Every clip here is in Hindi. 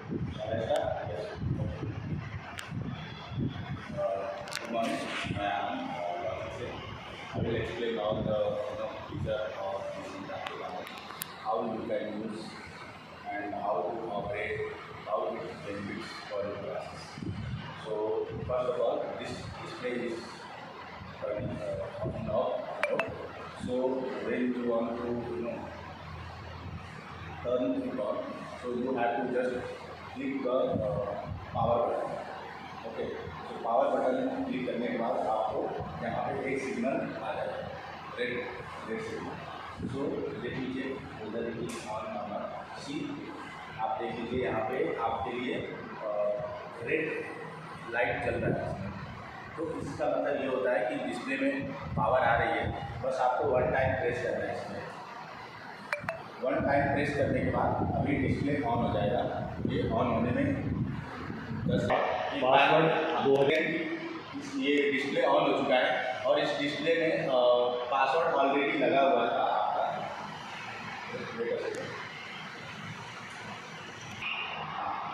Good morning. I am I will explain all the feature of using the Apple, how you can use and how to operate, how it benefits for your classes. So first of all, this display is turning on and off. So when you want to turn it on, so you have to just click the power button. Okay, तो पावर बटन क्लिक करने के बाद आपको यहाँ पे एक सिग्नल आ जाएगा, रेड सिग्नल। सो देख लीजिए उधर की ऑन नंबर सी, आप देख लीजिए यहाँ पे आपके लिए रेड लाइट जल रहा है। तो इसका मतलब ये होता है कि डिस्प्ले में पावर आ रही है, बस आपको वन टाइम प्रेस करना है। इसमें वन टाइम प्रेस करने के बाद अभी डिस्प्ले ऑन हो जाएगा। ये ऑन होने में पासवर्ड ये डिस्प्ले ऑन हो चुका है और इस डिस्प्ले में पासवर्ड ऑलरेडी लगा हुआ था आपका।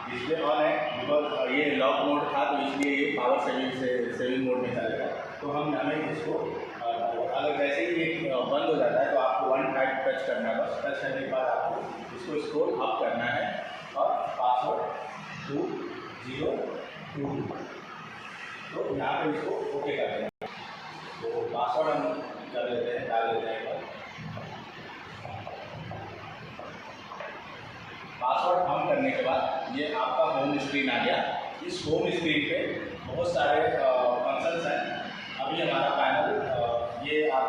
डिस्प्ले ऑन है बिकॉज ये लॉक मोड था, तो इसलिए ये पावर सेविंग मोड में चलेगा। तो हम हमें इसको अगर वैसे ही ये बंद हो जाता है तो आपको वन टाइम टच करना है। बस टच करने के बाद आपको इसको स्क्रॉल अप करना है और पासवर्ड 2022, तो यहाँ पे इसको ओके कर देना। तो पासवर्ड हम कर लेते हैं, डाल लेते हैं। पासवर्ड हम करने के बाद ये आपका होम स्क्रीन आ गया। इस होम स्क्रीन पे बहुत सारे फंक्शंस हैं। अभी हमारा पैनल ये आप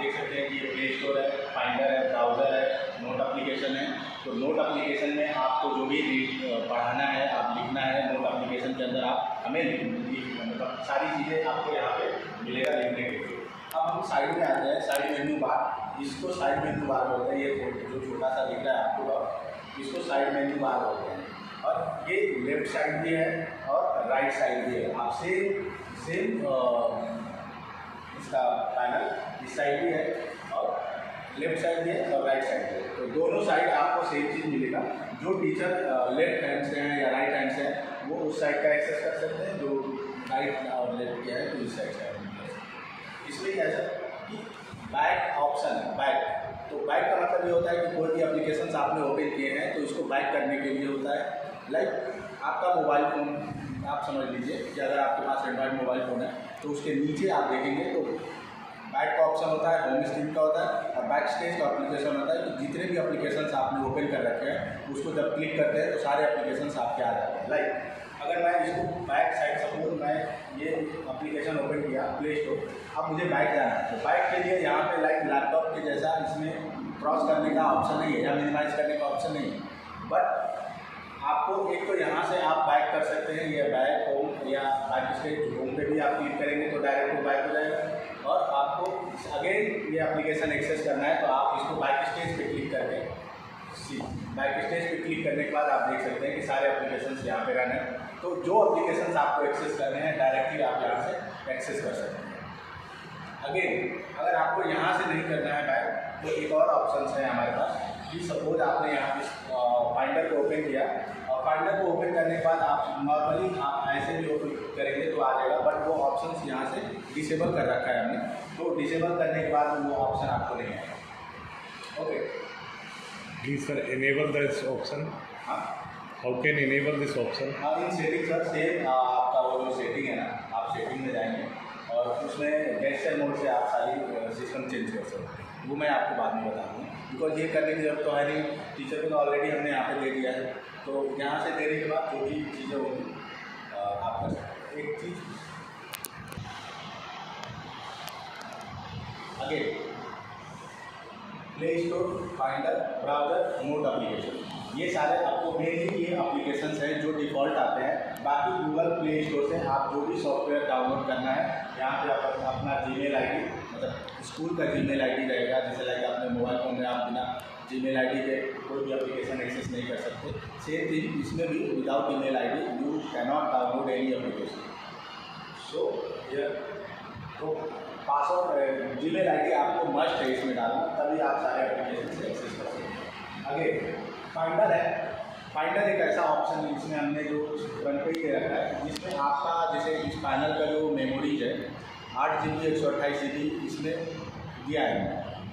देख सकते हैं कि ये प्ले स्टोर है, फाइंडर है, ब्राउज़र है, नोट एप्लीकेशन है। तो नोट एप्लीकेशन में आपको जो भी पढ़ाना है, आप लिखना है, नोट एप्लीकेशन के अंदर आप हमें मतलब सारी चीज़ें आपको यहाँ पे मिलेगा लिखने के लिए। अब हम साइड में आते हैं, साइड मेन्यू बार। इसको साइड मेन्यू बार बोलते हैं। ये जो छोटा सा दिख रहा है आपको, इसको साइड मेन्यू बार बोलते हैं। और ये लेफ्ट साइड भी है और राइट साइड भी है। आप सेम इसका पैनल इस साइड भी है और लेफ्ट साइड भी है और राइट साइड भी है। तो दोनों साइड आपको सेम चीज़ मिलेगा। जो टीचर लेफ्ट हैंड से हैं या राइट हैंड से हैं वो उस साइड का एक्सेस कर सकते हैं, जो राइट और लेफ्ट किया है तो इस साइड से। इसमें क्या है कि बैक ऑप्शन है, बैक। तो बैक का मतलब ये होता है कि कोई भी एप्लीकेशंस आपने ओपन किए हैं तो इसको बैक करने के लिए होता है। लाइक आपका मोबाइल फ़ोन, आप समझ लीजिए कि अगर आपके पास एंड्रॉइड मोबाइल फ़ोन है तो उसके नीचे आप देखेंगे तो बैक का ऑप्शन होता है, होम स्क्रीन का होता है और बैक स्टेज का एप्लीकेशन होता है। कि जितने भी एप्लीकेशंस आपने ओपन कर रखे हैं उसको जब क्लिक करते हैं तो सारे एप्लीकेशंस आपके आ जाते हैं। लाइक अगर मैं इसको बैक साइड, सपोज मैं ये एप्लीकेशन ओपन किया प्ले स्टोर, अब मुझे बैक जाना है। तो बैक के लिए यहाँ पे लाइक लैपटॉप के जैसा इसमें क्रॉस करने का ऑप्शन नहीं है या मिनिमाइज करने का ऑप्शन नहीं है। बट आपको एक तो यहाँ से आप बैक कर सकते हैं, ये बैक होम या बैक स्टेज। होम पे भी आप क्लिक करेंगे तो डायरेक्ट वो बैक हो जाएगा। और आपको अगेन ये एप्लीकेशन एक्सेस करना है तो आप इसको बैक स्टेज पे क्लिक करके बैक स्टेज पे क्लिक करने के बाद आप देख सकते हैं कि सारे एप्लीकेशंस यहाँ पे रन है। तो जो एप्लीकेशंस आपको एक्सेस करने हैं डायरेक्टली आप यहाँ से एक्सेस कर सकते हैं। अगेन अगर आपको यहाँ से नहीं करना है बैक तो एक और ऑप्शन है हमारे पास कि सपोज आपने यहाँ पे फाइंडर को ओपन किया और फाइंडर को ओपन करने के बाद आप नॉर्मली आप ऐसे भी ओपन करेंगे तो आ जाएगा। बट वो ऑप्शन यहाँ से डिसेबल कर रखा है हमने, तो डिसेबल करने के बाद वो ऑप्शन आपको नहीं आएगा। Okay, Please sir, enable this option. हाँ, How can enable this option? हाँ इन सेटिंग सर सेम आपका वो जो सेटिंग है ना, आप सेटिंग में जाएंगे और उसमें गेस्चर मोड से आप सारी सिस्टम चेंज कर सकते हैं। वो मैं आपको बाद में बता दूँगा बिकॉज ये करने की जरूरत तो है नहीं, टीचर को तो ऑलरेडी हमने यहाँ पे दे दिया है। तो यहाँ से देने के बाद जो भी चीज़ें होंगी आप कर सकते हैं। एक चीज़ आगे play store, finder, browser, note application, ये सारे आपको मेनली ये एप्लीकेशंस हैं जो डिफ़ॉल्ट आते हैं। बाकी गूगल प्ले स्टोर से आप जो भी सॉफ्टवेयर डाउनलोड करना है यहाँ पे आप अपना जीमेल आईडी, मतलब स्कूल का जीमेल आईडी रहेगा। जैसे लाइक अपने मोबाइल फ़ोन में आप बिना जीमेल आईडी के कोई भी एप्लीकेशन एक्सेस नहीं कर सकते। सेम थिंग इसमें भी without email ID you can not download any application. So तो पासवर्ड जीमेल आईडी आपको मस्ट है इसमें डालना, तभी आप सारे एप्लीकेशन से एक्सेस कर सकते हैं। आगे फाइंडर है, फाइंडर एक ऐसा ऑप्शन है जिसमें हमने जो फ्रंट पे ही दे रखा है, जिसमें आपका जैसे इस पैनल का जो मेमोरीज है 8 GB 128 GB इसमें दिया है।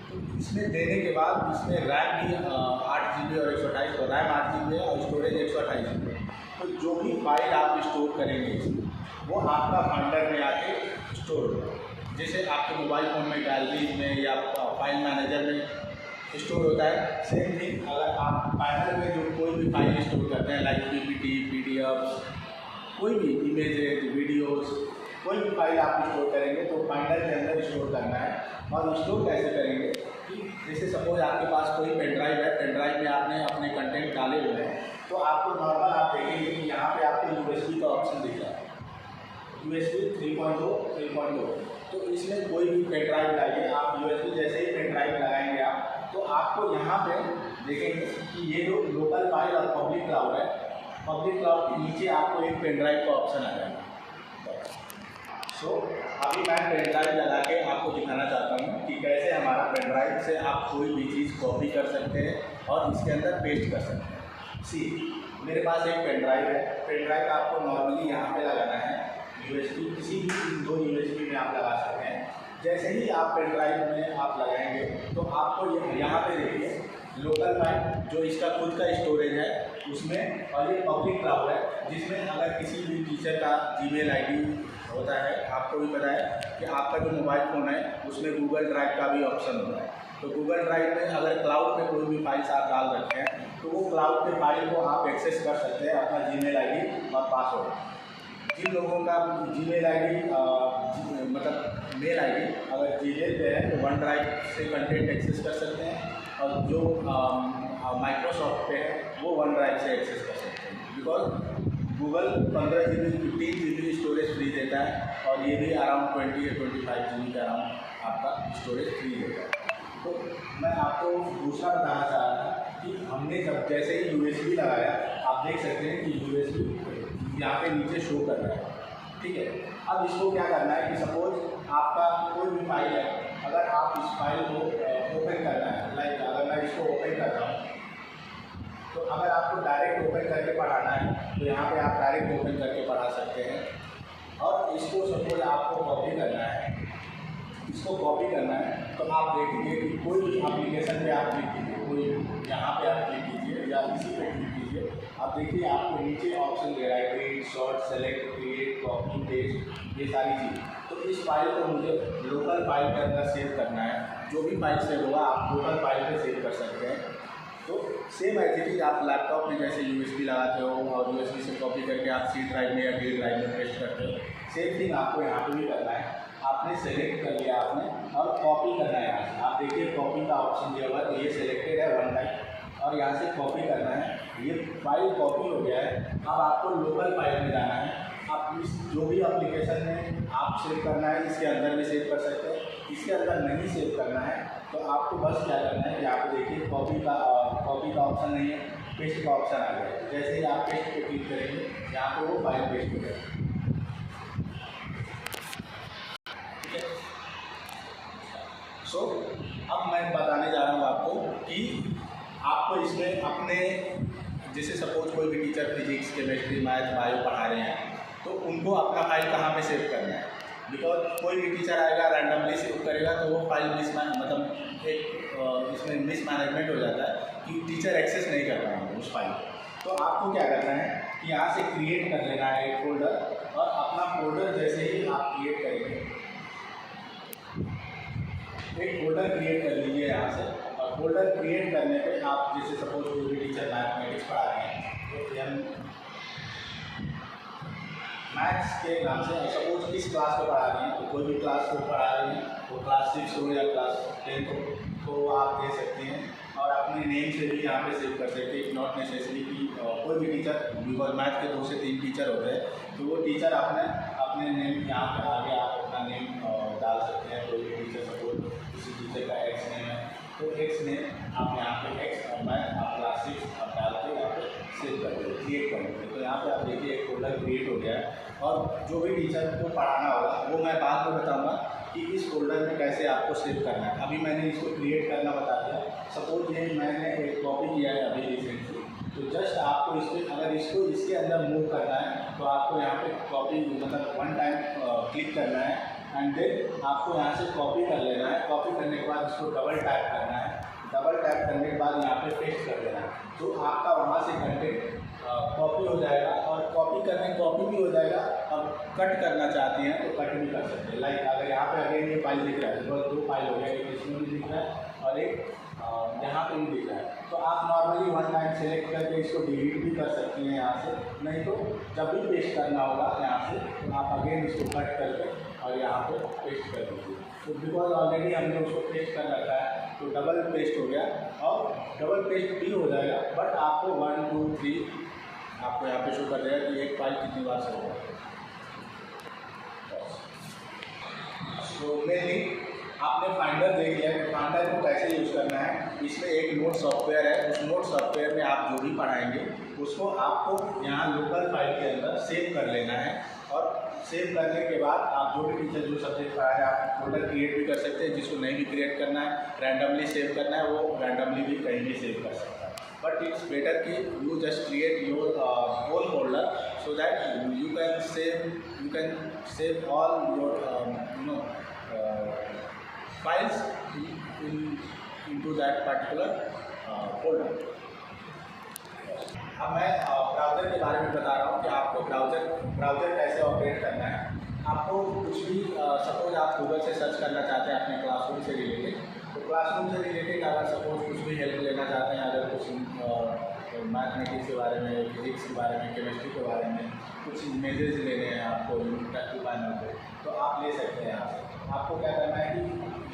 तो इसमें देने के बाद इसमें रैम भी 8 GB और 128, तो रैम 8 GB है और स्टोरेज 128 GB है। तो जो भी फाइल आप स्टोर करेंगे इसमें वो आपका फाइंडर में आके स्टोर होगा। जैसे आपके मोबाइल फ़ोन में गैलरीज में या फाइल मैनेजर में स्टोर होता है, सेम थिंग अगर आप फाइनल में जो कोई भी फाइल स्टोर करते हैं लाइक PPT, PDF, कोई भी इमेजेज, वीडियोस, कोई भी फाइल आप स्टोर करेंगे तो फाइंडर के अंदर स्टोर करना है। और स्टोर कैसे करेंगे कि जैसे सपोज आपके पास कोई पेन ड्राइव है, पेन ड्राइव में आपने अपने कंटेंट डाले हुए हैं, तो आपको नॉर्मल आप देखेंगे कि यहाँ पे आपको USB का ऑप्शन दिख रहा है, USB 3.2, 3.2। तो इसमें कोई भी पेन ड्राइव लाइए आप, USB जैसे ही पेन ड्राइव लगाएंगे आप, तो आपको यहाँ पे देखेंगे कि ये जो लोकल फाइल और पब्लिक क्लाउड है, पब्लिक क्लाउड के नीचे आपको एक पेन ड्राइव का ऑप्शन आ जाएगा। सो अभी मैं पेन ड्राइव लगा के आपको दिखाना चाहता हूँ कि कैसे हमारा पेन ड्राइव से आप कोई भी चीज़ कॉपी कर सकते हैं और इसके अंदर पेस्ट कर सकते हैं। सी मेरे पास एक पेन ड्राइव है, पेन ड्राइव आपको नॉर्मली यहाँ पे लगाना है, USB किसी भी 2 USB में आप लगा सकते हैं। जैसे ही आप पेन ड्राइव में आप लगाएंगे तो आपको यहाँ पे देखिए लोकल फाइल जो इसका खुद का स्टोरेज है उसमें, और ये पब्लिक क्लाउड है जिसमें अगर किसी भी टीचर का Gmail ID होता है, आपको भी पता है कि आपका जो मोबाइल फ़ोन है उसमें गूगल ड्राइव का भी ऑप्शन होता है। तो गूगल ड्राइव में अगर क्लाउड में कोई भी फाइल्स आप डाल रखे हैं तो वो क्लाउड के फाइल को आप एक्सेस कर सकते हैं अपना Gmail ID और पासवर्ड। जिन लोगों का Gmail ID मतलब मेल ID अगर जीमेल पे है तो वन ड्राइव से कंटेंट एक्सेस कर सकते हैं, और जो माइक्रोसॉफ्ट पे है वो वन ड्राइव से एक्सेस कर सकते हैं। Because Google 15 GB 15 GB storage free देता है और ये भी अराउंड 20 या 25 GB का अराउंड आपका स्टोरेज फ्री देता है। तो मैं आपको दूसरा बताना चाह रहा था कि हमने जब जैसे ही USB लगाया, आप देख सकते हैं कि USB यहाँ पे नीचे शो कर रहा है, ठीक है। अब इसको क्या करना है कि सपोज आपका कोई भी फाइल है, अगर आप इस फाइल को ओपन करना है, लाइक अगर मैं इसको ओपन कर रहा हूँ तो अगर आपको डायरेक्ट ओपन करके पढ़ाना है तो यहाँ पे आप डायरेक्ट ओपन करके पढ़ा सकते हैं। और इसको सपोज आपको कॉपी करना है, इसको कॉपी करना है तो आप देखेंगे कि कोई भी एप्लीकेशन पे आप क्लिक कीजिए, कोई यहाँ पे आप क्लिक कीजिए या इसी पे क्लिक कीजिए, आप देखिए आपको नीचे ऑप्शन दे रहा है create, short, select, create, copy, paste, ये सारी चीज़। तो इस फाइल को मुझे लोकल फाइल के अंदर सेव करना है, जो भी फाइल सेव होगा आप लोकल फाइल पे सेव कर सकते हैं। तो सेम एक्टिविटी आप लैपटॉप में जैसे USB लगाते हो और USB से कॉपी करके आप C ड्राइव में या D ड्राइव में पेस्ट करते हो, सेम थिंग आपको यहाँ पे भी करना है। आपने सेलेक्ट कर लिया आपने और कॉपी करना है यहाँ से, आप देखिए कॉपी का ऑप्शन दिया हुआ है, तो ये सिलेक्टेड है वन टाइम और यहाँ से कॉपी करना है, ये फाइल कॉपी हो गया है। अब आपको लोकल फाइल में जाना है, आप इस जो भी एप्लीकेशन में आप सेव करना है इसके अंदर भी सेव कर सकते हैं, इसके अंदर नहीं सेव करना है तो आपको बस क्या करना है कि आप देखिए कॉपी का ऑप्शन नहीं है, पेस्ट का ऑप्शन आ गया है। जैसे ही आप पेस्ट पे क्लिक करेंगे यहाँ पे वो फाइल पेस्ट हो जाएगी, ठीक है। सो अब मैं बताने जा रहा हूँ आपको कि आपको इसमें अपने जैसे सपोज कोई भी teacher physics, chemistry, math, bio पढ़ा रहे हैं तो उनको अपना फाइल कहाँ पे सेव करना है। बिकॉज कोई भी टीचर आएगा रैंडमली सेव करेगा तो वो फाइल मतलब एक इसमें मिसमैनेजमेंट हो जाता है कि टीचर एक्सेस नहीं कर पाएंगे उस फाइल को। तो आपको क्या करना है कि यहाँ से क्रिएट कर लेना है एक फोल्डर, और अपना फोल्डर जैसे ही आप क्रिएट करेंगे, एक फोल्डर क्रिएट कर लीजिए यहाँ से। और फोल्डर क्रिएट करने पे आप जैसे सपोज कोई भी टीचर मैथमेटिक्स पढ़ा रहे हैं तो मैथ्स के नाम से सपोज किस क्लास को पढ़ा रहे हैं, तो कोई भी क्लास को पढ़ा रहे हैं, वो क्लास 6 हो या क्लास 10 हो, तो आप दे सकते हैं और अपने नेम से भी यहाँ पे सेव कर सकते हैं। नॉट नेसेसरी कि कोई भी टीचर, बिकॉज मैथ के 2 से 3 टीचर होते हैं तो वो टीचर अपने नेम यहाँ पे आगे आप अपना नेम डाल सकते हैं। कोई भी टीचर सपोज किसी टीचर का एक्स नेम है तो एक्स नेम आप यहाँ पे एक्स और मैथ आप क्लास 6 आप डाल के यहाँ पे सेव कर देंगे, क्रिएट कर देंगे। तो यहाँ पे आप देखिए एक फोल्डर क्रिएट हो गया है। और जो भी टीचर को पढ़ाना होगा वो मैं बाद में बताऊंगा कि इस फोल्डर में कैसे आपको सेव करना है। अभी मैंने इसको क्रिएट करना बता दिया। सपोज ये मैंने एक कॉपी किया है अभी रिसेंटली, तो जस्ट आपको आपको अगर इसको इसके अंदर मूव करना है तो आपको यहाँ पे कॉपी मतलब वन टाइम क्लिक करना है एंड देन आपको यहाँ से कॉपी कर लेना है। कॉपी करने के बाद इसको डबल टैप करना है। डबल टैप करने के बाद यहाँ पे पेस्ट कर देना है। तो आपका वहाँ से कंटेंट कॉपी हो जाएगा और कॉपी भी हो जाएगा। अब कट करना चाहते हैं तो कट भी कर सकते हैं। लाइक अगर यहाँ पे अगेन ये फाइल दिख रहा है तो 2 फाइल हो गया, एक इसमें भी दिख रहा है और एक यहाँ पे भी दिख रहा है। तो आप नॉर्मली वन टाइम सेलेक्ट करके इसको डिलीट भी कर सकते हैं यहाँ से, नहीं तो जब भी पेस्ट करना होगा यहाँ से तो आप अगेन इसको कट करके और यहाँ पे पेस्ट कर दीजिए। तो बिकॉज ऑलरेडी हमने उसको पेस्ट कर रखा है तो डबल पेस्ट हो गया और डबल पेस्ट भी हो जाएगा। बट आपको 1 2 3 आपको यहाँ पे शो कर देगा कि एक फाइल कितनी बार से होगा। तो मेनली आपने फाइंडर देख लिया कि फाइंडर को कैसे यूज़ करना है। इसमें एक नोट सॉफ्टवेयर है, उस नोट सॉफ्टवेयर में आप जो भी पढ़ाएंगे उसको आपको यहाँ लोकल फाइल के अंदर सेव कर लेना है। और सेव करने के बाद आप जो भी टीचर जो सब्जेक्ट पढ़ा है आप फोल्डर क्रिएट भी कर सकते हैं। जिसको नहीं भी क्रिएट करना है, रैंडमली सेव करना है, वो रैंडमली भी कहीं भी सेव कर सकता है। बट इट्स बेटर कि you just create your own folder so that you can save all your files into that particular folder। अब मैं ब्राउज़र के बारे में बता रहा हूँ कि आपको ब्राउज़र कैसे ऑपरेट करना है। आपको कुछ भी सपोज आप गूगल से सर्च करना चाहते हैं अपने क्लासरूम से रिलेटेड, तो क्लासरूम से रिलेटेड अगर सपोज कुछ भी हेल्प लेना चाहते हैं, अगर कुछ मैथमेटिक्स के बारे में, फिजिक्स के बारे में, केमिस्ट्री के बारे में कुछ इमेजेस लेने हैं आपको इंटरेक्टिव पैनल पे, तो आप ले सकते हैं यहाँ से। आपको क्या करना है कि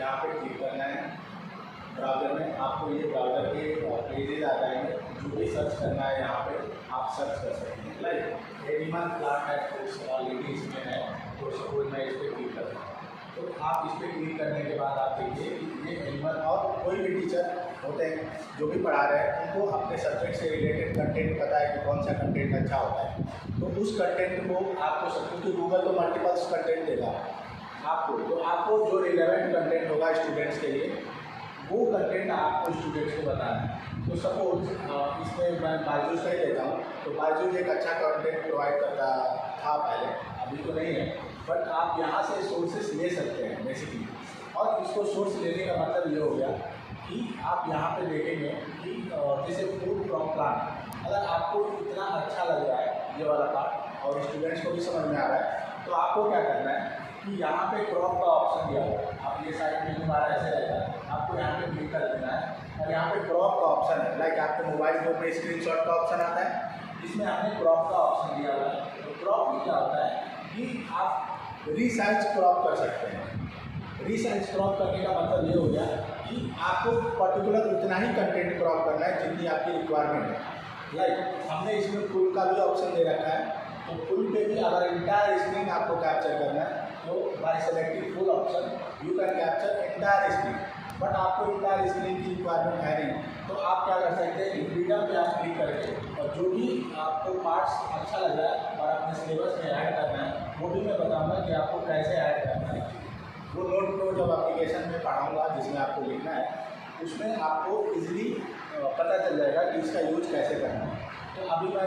यहाँ पे क्लिक करना है ब्राउज़र में। आपको ये ब्राउज़र के पेजेस आ जाएंगे, जो भी सर्च करना है यहाँ पे आप सर्च कर सकते हैं। लाइक एनिमल प्लांट है कुछ ऑलरेडी इसमें है, तो सपोज मैं इस पर क्लिक करता हूँ तो आप इस पर क्लिक करने के बाद आप देखिए कि ये एनिमल और कोई भी टीचर होते हैं जो भी पढ़ा रहे हैं उनको अपने सब्जेक्ट से रिलेटेड कंटेंट पता है कि कौन सा कंटेंट अच्छा होता है, तो उस कंटेंट को आपको क्योंकि गूगल तो मल्टीपल्स कंटेंट देगा आपको, तो आपको जो रिलेवेंट कंटेंट होगा स्टूडेंट्स के लिए वो कंटेंट आपको स्टूडेंट्स को बताना है। तो सपोज इसमें मैं बायजूस का ही लेता हूँ, तो बायजूस एक अच्छा कंटेंट प्रोवाइड करता था पहले, अभी तो नहीं है, बट आप यहाँ से सोर्सेस ले सकते हैं बेसिकली। और इसको सोर्स लेने का मतलब ये हो गया कि आप यहाँ पे देखेंगे कि जैसे फूड फ्रॉम प्लांट, अगर आपको इतना अच्छा लग रहा है ये वाला पार्ट और स्टूडेंट्स को भी समझ में आ रहा है, तो आपको क्या करना है कि यहाँ पे क्रॉप का ऑप्शन दिया हुआ है। आप ये साइड में हमारा ऐसे रहता है, आपको यहाँ पे क्लिक कर देना है और यहाँ पे क्रॉप का ऑप्शन है। लाइक आपके मोबाइल फोन में स्क्रीनशॉट का ऑप्शन आता है, इसमें हमने क्रॉप का ऑप्शन दिया हुआ है। तो क्रॉप में क्या होता है कि आप रीसाइज क्रॉप कर सकते हैं। रीसाइज क्रॉप करने का मतलब ये हो गया कि आपको पर्टिकुलर उतना ही कंटेंट क्रॉप करना है जितनी आपकी रिक्वायरमेंट है। लाइक हमने इसमें फुल का भी ऑप्शन दे रखा है, तो फुल पे भी अगर इंटायर स्क्रीन आपको कैप्चर करना है तो bye selecting full option you can capture entire screen. But आपको इंटायर स्क्रीन की रिक्वायरमेंट है नहीं, तो आप क्या कर सकते हैं फ्रीडम पे आप क्लिक करके और जो भी आपको पार्ट्स अच्छा लग रहा है और अपने सिलेबस में ऐड करना है वो भी मैं बताऊँगा कि आपको कैसे ऐड करना है। वो नोट को जब एप्लीकेशन में पढ़ाऊँगा जिसमें आपको लिखना है उसमें आपको ईजिली पता चल जाएगा कि इसका यूज कैसे करना है। तो अभी मैं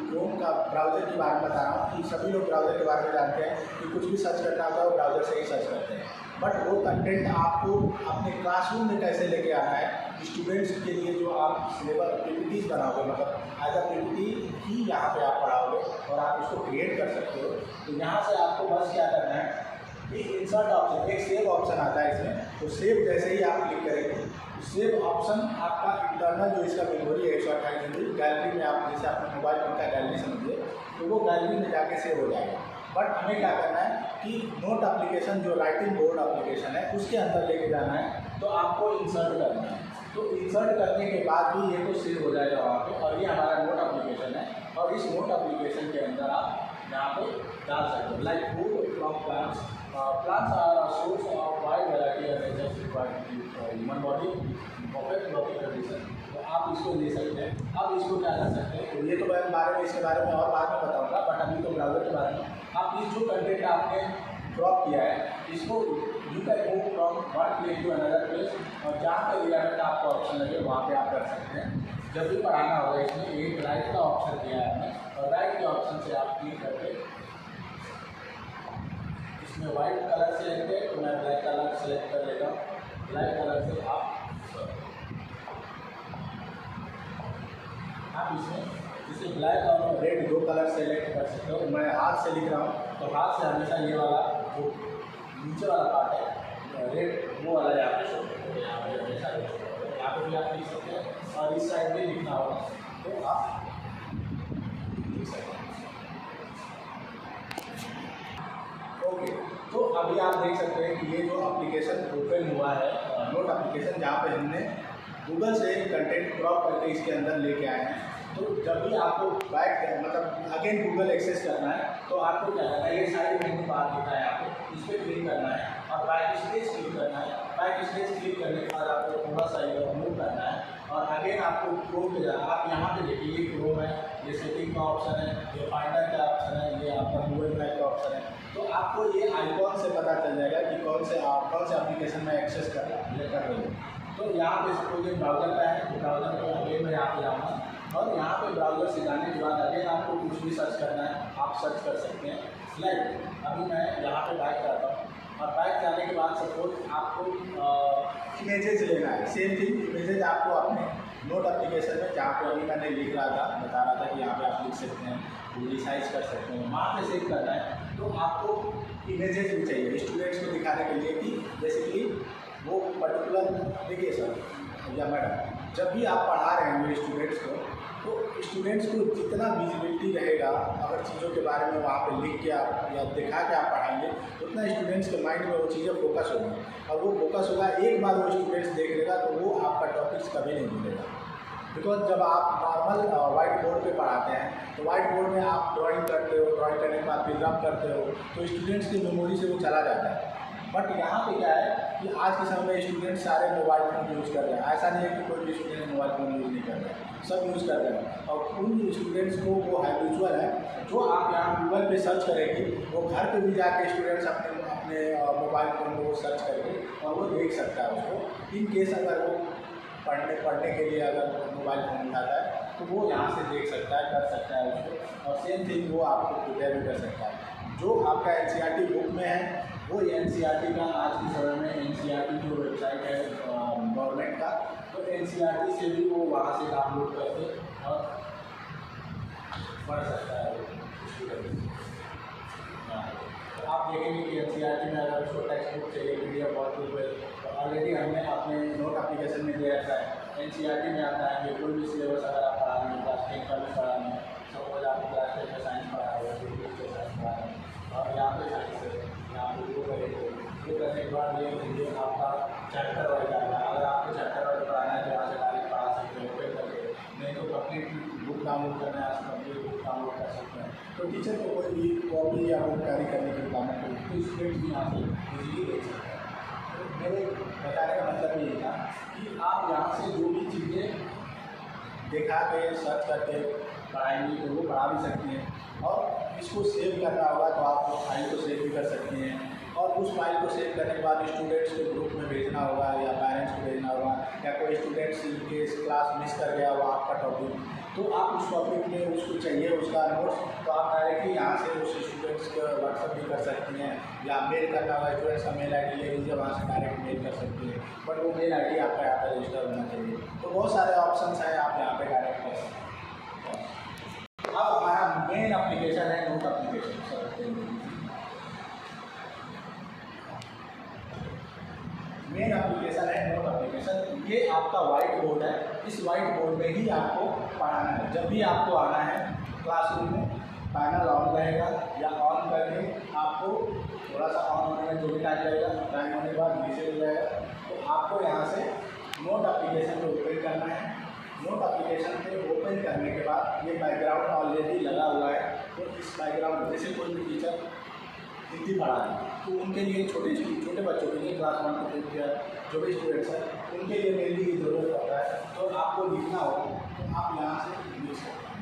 क्रोम का ब्राउज़र के बारे में बता रहा हूँ कि सभी लोग ब्राउज़र के बारे में जानते हैं कि कुछ भी सर्च करना होता है वो ब्राउज़र से ही सर्च करते हैं, बट वो कंटेंट आपको अपने क्लासरूम में कैसे लेके आना है स्टूडेंट्स के लिए। जो आप सिलेबस पीपीटीज बनाओगे, मतलब एज अ पीपीटी ही यहाँ पे आप पढ़ाओगे और आप उसको क्रिएट कर सकते हो। तो यहाँ से आपको बस क्या करना है कि इंसर्ट ऑप्शन, एक सेव ऑप्शन आता है इसमें, तो सेव जैसे ही आप क्लिक करेंगे सेव ऑप्शन आपका इंटरनल जो इसका मेमोरी है 128 GB गैलरी में, आप जैसे अपने मोबाइल फोन का गैलरी समझिए, तो वो गैलरी में जाके सेव हो जाएगा। बट हमें क्या करना है कि नोट एप्लीकेशन जो राइटिंग बोर्ड एप्लीकेशन है उसके अंदर लेके जाना है, तो आपको इंसर्ट करना है। तो इंसर्ट करने के बाद भी ये तो सेव हो जाएगा वहाँ पे, और ये हमारा नोट एप्लीकेशन है और इस नोट एप्लीकेशन के अंदर आप यहाँ पे डाल सकते हो। Like food from plants, plants are a source of wide variety of nature's required human body perfect working condition। तो आप इसको ले सकते हैं। अब इसको क्या कर सकते हैं, तो ये तो मैं इसके बारे में और बाद में बताऊंगा, बट अभी तो ब्राउज़र के बारे में आप इस जो कंटेंट आपने क्रॉप किया है इसको you can move from one place to another place, और जहाँ पे रिलेवेंट आपको ऑप्शन लगे वहाँ पे आप कर सकते हैं। जब भी पढ़ाना होगा इसमें एक राइट का ऑप्शन दिया है हमने, और राइट के ऑप्शन से आप क्लिक करके इसमें वाइट कलर सेलेक्ट है तो मैं ब्लैक कलर सेलेक्ट कर लेता हूँ। ब्लैक कलर से आप इसमें जैसे ब्लैक और रेड दो कलर सेलेक्ट कर सकते हो। मैं हाथ से लिख रहा हूँ तो हाथ से हमेशा ये वाला जो नीचे वाला पार्ट है रेड वो वाला यहाँ पे शो करेगा, यहाँ पे हमेशा यहाँ पे भी आप लिख सकते हैं, और इस साइड में लिखना होगा तो आप लिख सकते हैं। ओके, तो अभी आप देख सकते हैं कि ये जो एप्लीकेशन ओपन हुआ है नोट एप्लीकेशन, जहाँ पे हमने गूगल से कंटेंट क्रॉप करके इसके अंदर लेके आए हैं। तो जब भी आपको बैक मतलब अगेन गूगल एक्सेस करना है तो आपको क्या करना है, ये सारी मेनू बार दिखा है आपको, इस पर क्लिक करना है और बैक स्पेस क्लिक करना है। बैक स्पेस क्लिक करने के बाद आपको थोड़ा सा इधर मूव करना है और अगेन आपको क्रोम पे जाना। आप यहाँ पे देखिए ये क्रोम है, ये सेटिंग का ऑप्शन है, ये फाइंडर का ऑप्शन है, ये आपका गूगल ड्राइव का ऑप्शन है। तो आपको ये आइकॉन से पता चल जाएगा कि कौन से एप्लीकेशन में एक्सेस कर रहे हो। तो यहाँ पे सपोज ब्राउज़र का है तो ब्राउज़र को अगेन मैं यहाँ पे जाऊँगा, और यहाँ पे ब्राउज़र से जाने के बाद अगेन आपको कुछ भी सर्च करना है आप सर्च कर सकते हैं। लाइक अभी मैं यहाँ पे बैक करता हूँ, और बैक जाने के बाद सपोज आपको इमेजेस लेना है। सेम थिंग इमेजेस आपको अपने नोट एप्लीकेशन में, जहाँ पे अभी मैंने लिख रहा था बता रहा था कि यहाँ पे आप लिख सकते हैं, रिसाइज कर सकते हैं, वहाँ पे सेव करना है। तो आपको इमेजेस भी चाहिए स्टूडेंट्स को दिखाने के लिए कि बेसिकली वो पर्टिकुलर, देखिए सर या मैडम, जब भी आप पढ़ा रहे हैं स्टूडेंट्स को, तो स्टूडेंट्स को जितना विजिबिलिटी रहेगा अगर चीज़ों के बारे में वहाँ पे लिख के आप या दिखा के आप पढ़ाएंगे, उतना स्टूडेंट्स के माइंड में वो चीज़ें फोकस होगी, और वो फोकस होगा एक बार वो स्टूडेंट्स देख लेगा तो वो आपका टॉपिक्स कभी नहीं भूलेगा। बिकॉज जब आप नॉर्मल वाइट बोर्ड पे पढ़ाते हैं तो वाइट बोर्ड में आप ड्राइंग करते हो, ड्राइंग करने के बाद फिर रब करते हो तो स्टूडेंट्स की मेमोरी से वो चला जाता है। बट यहाँ पे क्या है कि आज के समय में स्टूडेंट सारे मोबाइल फ़ोन यूज़ कर रहे हैं। ऐसा नहीं है कि कोई भी स्टूडेंट मोबाइल फ़ोन यूज़ नहीं कर रहे हैं, सब यूज़ कर रहे हैं। और उन स्टूडेंट्स को वो हैबिचुअल है, जो आप यहाँ गूगल पे सर्च करेंगे वो घर पे भी जाके स्टूडेंट्स अपने मोबाइल फ़ोन में वो सर्च करके और वो देख सकता है उसको। इन केस अगर वो पढ़ने के लिए अगर मोबाइल फ़ोन उठाता है तो वो यहाँ से देख सकता है, कर सकता है उसको। और सेम थिंग वो आपको प्रिपेयर भी कर सकता है। जो आपका एनसीईआरटी बुक में है वो एनसीईआरटी का आज के समय में एनसीईआरटी जो वेबसाइट है गवर्नमेंट का, तो एनसीईआरटी से भी वो वहाँ से डाउनलोड करके और पढ़ सकता है स्टूडेंट। तो आप देखेंगे कि एनसीईआरटी में अगर उसको टेक्स्ट बुक चाहिए PDF और तो ऑलरेडी हमने अपने नोट एप्लीकेशन में दे रखा है। एनसीईआरटी में आता है कि कोई भी सिलेबस अगर आप पढ़ा रहे हैं, क्लास 10 का भी पढ़ा रहे हैं, सपोज आप क्लास 10 में साइंस पढ़ा रहे हैं, फिजिक्स साइंस पढ़ा रहे हैं, और यहाँ पे साइंस है, यहाँ पे वो करेंगे। वो करने के बाद ये आपका चैप्टर वाइज आएगा। अगर आपको चैप्टर वाइज पढ़ाना है तो यहाँ से डायरेक्ट पढ़ा सकते हैं ओपन करके, नहीं तो कंप्लीट बुक डाउनलोड करना है कंप्लीट बुक डाउनलोड कर सकते हैं। तो टीचर को कोई भी कॉपी या बुक कैरी करने की रिक्वायरमेंट होगी तो स्टूडेंट भी यहाँ से इजीली देख सकते हैं। तो मेरे बताने का मतलब ये था कि आप यहाँ से जो भी चीज़ें देखा के सर्च करके पढ़ाएंगे तो वो पढ़ा भी सकती हैं, और इसको सेव करना होगा तो आप वो फाइल को सेव भी कर सकती हैं। और उस फाइल को सेव करने के बाद स्टूडेंट्स को ग्रुप में भेजना होगा या पेरेंट्स को भेजना होगा, या कोई स्टूडेंट्स के क्लास मिस कर गया हुआ आपका टॉपिक, तो आप उस टॉपिक में उसको चाहिए उसका नोट्स, तो आप डायरेक्टली यहाँ से उस स्टूडेंट्स को व्हाट्सअप भी कर सकती हैं, या मेल करना होगा स्टूडेंट्स का मेल ID ले लीजिए, वहाँ से डायरेक्ट मेल कर सकती हैं। बट वो मेल ID आपका यहाँ पर रजिस्टर होना चाहिए। तो बहुत सारे ऑप्शन हैं, आप यहाँ पर डायरेक्ट कर सकते हैं। अब हमारा मेन एप्लीकेशन है नोट एप्लीकेशन। मेन एप्लीकेशन है नोट एप्लीकेशन। ये आपका वाइट बोर्ड है, इस वाइट बोर्ड में ही आपको पढ़ाना है। जब भी आपको आना है क्लासरूम में, पैनल ऑन रहेगा या ऑन करके आपको थोड़ा सा ऑन होने में जो भी टाइम लगेगा, टाइम होने के बाद नीचे हो जाएगा। तो आपको यहाँ से नोट एप्लीकेशन को ओपन करना है। नोट एप्लीकेशन पे ओपन करने के बाद ये बैकग्राउंड ऑलरेडी लगा हुआ है, तो इस बैकग्राउंड जैसे कोई भी टीचर हिंदी पढ़ा रहे हैं तो उनके लिए छोटे बच्चों के लिए क्लास 1 to 5 या जो भी स्टूडेंट्स हैं उनके लिए मेनली की ज़रूरत पड़ता है। तो आपको लिखना होगा तो आप यहाँ से लिख सकते हैं।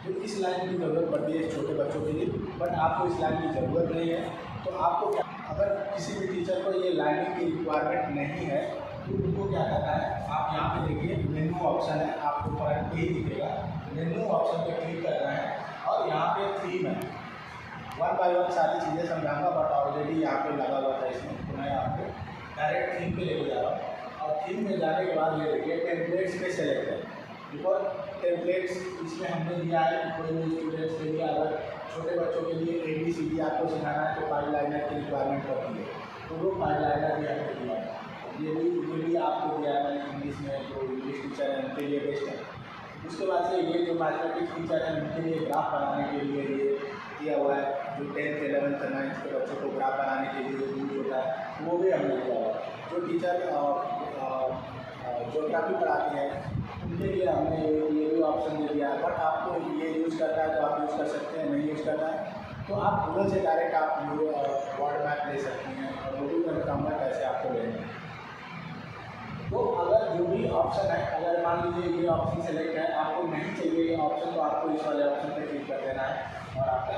तो इस लाइन की ज़रूरत पड़ती है छोटे बच्चों के लिए, बट आपको इस लाइन की ज़रूरत नहीं है। तो आपको क्या अगर किसी भी टीचर को ये लाइनिंग की रिक्वायरमेंट नहीं है तो उनको क्या करना है, आप यहाँ पे देखिए मेन्यू ऑप्शन है, आपको फ्रंट पे ही दिखेगा। मेन्यू ऑप्शन पे क्लिक करना है और यहाँ पे थीम है। वन बाय वन सारी चीज़ें समझाऊंगा, बट ऑलरेडी यहाँ पे लगा हुआ था इसमें, तो मैं आपको डायरेक्ट थीम पे लेके जा रहा हूँ। और थीम में जाने के बाद ये देखिए टेम्पलेट्स पे सेलेक्ट है, बिकॉज टेम्पलेट्स इसमें हमने दिया है कि कोई भी स्टूडेंट्स के लिए अगर छोटे बच्चों के लिए ABCD आपको सिखाना है तो 5 लाइनर की रिक्वायरमेंट पड़ती है, तो वो 5 लाइनर भी हमने दिया है। ये भी आपको दिया है मैंने इंग्लिश में, जो इंग्लिश टीचर है उनके लिए बेस्ट है। उसके बाद से ये जो मैथमेटिक्स टीचर है उनके लिए ग्राफ बनाने के लिए ये दिया हुआ है, जो 10th 11th 9th के बच्चों को ग्राफ बनाने के लिए यूज होता है, वो भी हमने दिया हुआ है। जो टीचर ज्योग्राफी पढ़ाते हैं उनके लिए हमने ये भी ऑप्शन दे दिया है। बट आपको ये यूज़ करना है तो आप यूज़ कर सकते हैं, नहीं यूज़ करना है तो आप गूगल से डायरेक्ट आप वर्ड मैप ले सकती हैं, और वो भी मैं बताऊँगा कैसे आपको लेना है। तो अगर जो भी ऑप्शन है, अगर मान लीजिए ये ऑप्शन सेलेक्ट है, आपको नहीं चाहिए ये ऑप्शन, तो आपको इस वाले ऑप्शन पर क्लिक कर देना है और आपका